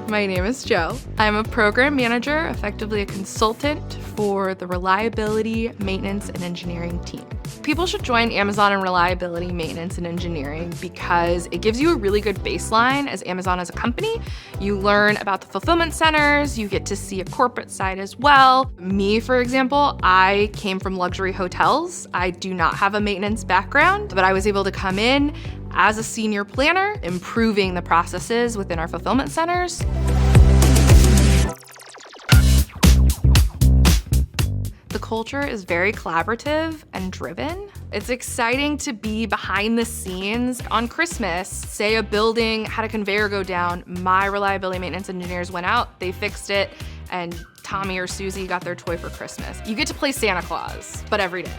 My name is Jo. I'm a program manager, effectively a consultant for the reliability, maintenance, and engineering team. People should join Amazon in reliability, maintenance, and engineering because it gives you a really good baseline as Amazon as a company. You learn about the fulfillment centers, you get to see a corporate side as well. Me, for example, I came from luxury hotels. I do not have a maintenance background, but I was able to come in as a senior planner, improving the processes within our fulfillment centers. The culture is very collaborative and driven. It's exciting to be behind the scenes. On Christmas, say a building had a conveyor go down, my reliability maintenance engineers went out, they fixed it, and Tommy or Susie got their toy for Christmas. You get to play Santa Claus, but every day.